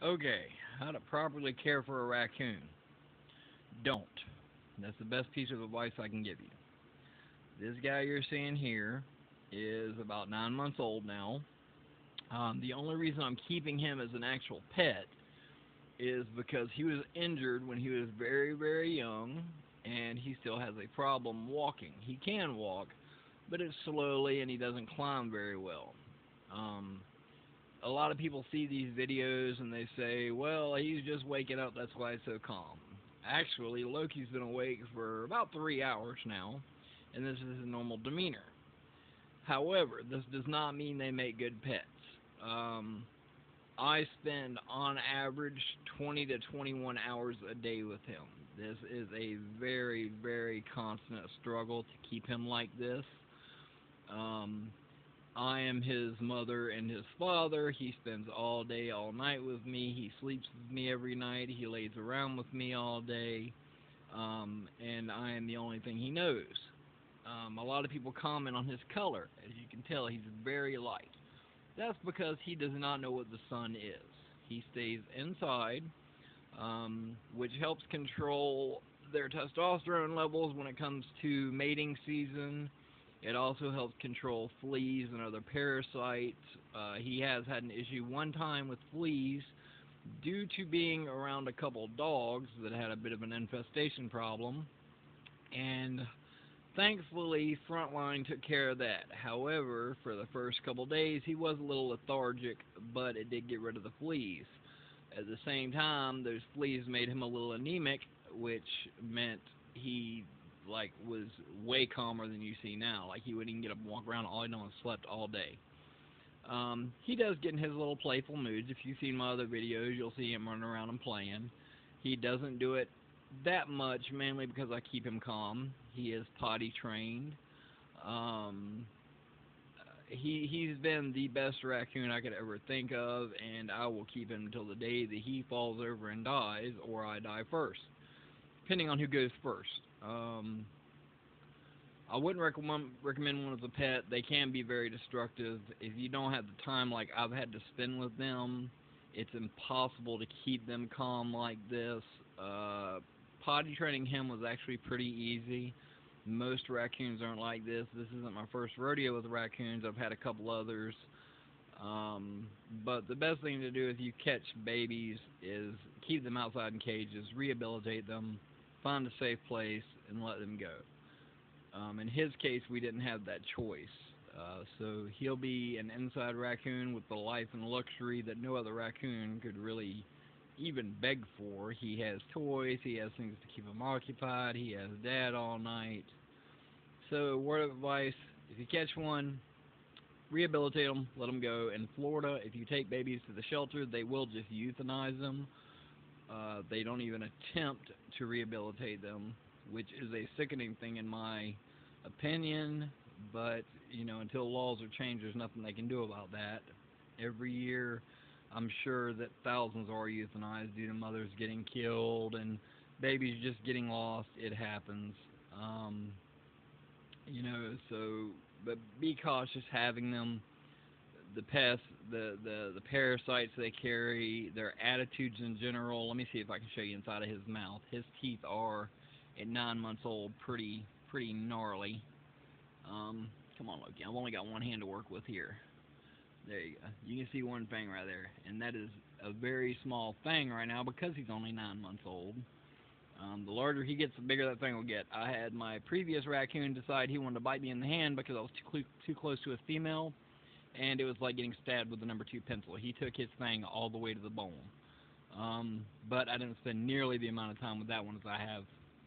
Okay, how to properly care for a raccoon. Don't. That's the best piece of advice I can give you. This guy you're seeing here is about 9 months old now. The only reason I'm keeping him as an actual pet is because he was injured when he was very, very young, and he still has a problem walking. He can walk, but it's slowly, and he doesn't climb very well. Um, a lot of people see these videos and they say, well, he's just waking up, that's why he's so calm. Actually, Loki's been awake for about 3 hours now, and this is his normal demeanor. However, this does not mean they make good pets. Um, I spend on average 20 to 21 hours a day with him. This is a very, very constant struggle to keep him like this. Um, I am his mother and his father. He spends all day, all night with me. He sleeps with me every night. He lays around with me all day. And I am the only thing he knows. A lot of people comment on his color. As you can tell, he's very light. That's because he does not know what the sun is. He stays inside, which helps control their testosterone levels when it comes to mating season. It also helps control fleas and other parasites. He has had an issue one time with fleas due to being around a couple dogs that had a bit of an infestation problem. And thankfully, Frontline took care of that. However, for the first couple days, he was a little lethargic, but it did get rid of the fleas. At the same time, those fleas made him a little anemic, which meant he was way calmer than you see now. Like he wouldn't even get up and walk around. All he done was slept all day. He does get in his little playful moods. If you've seen my other videos, you'll see him running around and playing. He doesn't do it that much, mainly because I keep him calm. He is potty trained. Um, he's been the best raccoon I could ever think of, and I will keep him until the day that he falls over and dies, or I die first, depending on who goes first. I wouldn't recommend one as a pet. They can be very destructive. If you don't have the time like I've had to spend with them, it's impossible to keep them calm like this. Potty training him was actually pretty easy. Most raccoons aren't like this. This isn't my first rodeo with raccoons. I've had a couple others. But the best thing to do if you catch babies is keep them outside in cages, rehabilitate them, find a safe place, and let them go. In his case, we didn't have that choice. So he'll be an inside raccoon with the life and luxury that no other raccoon could really even beg for. He has toys, he has things to keep him occupied, he has dad all night. So, word of advice, if you catch one, rehabilitate them, let them go. In Florida, if you take babies to the shelter, they will just euthanize them. They don't even attempt to rehabilitate them, which is a sickening thing in my opinion, but until laws are changed, there's nothing they can do about that. Every year, I'm sure that thousands are euthanized due to mothers getting killed and babies just getting lost. It happens. So, but be cautious having them. The pests, the parasites they carry, their attitudes in general. Let me see if I can show you inside of his mouth. His teeth are, at 9 months old, pretty gnarly. Come on, Loki. I've only got one hand to work with here. There you go. You can see one fang right there, and that is a very small fang right now because he's only 9 months old. The larger he gets, the bigger that thing will get. I had my previous raccoon decide he wanted to bite me in the hand because I was too close to a female, and it was like getting stabbed with the number 2 pencil. He took his fang all the way to the bone. But I didn't spend nearly the amount of time with that one as I have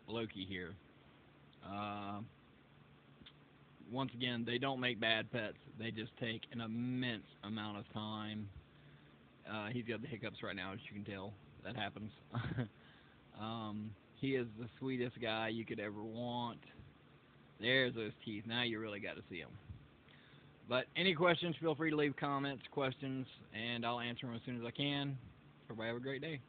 Loki here. Once again, they don't make bad pets. They just take an immense amount of time. He's got the hiccups right now, as you can tell. That happens. He is the sweetest guy you could ever want. There's those teeth. Now you really got to see them. But any questions, feel free to leave comments, questions, and I'll answer them as soon as I can. Everybody have a great day.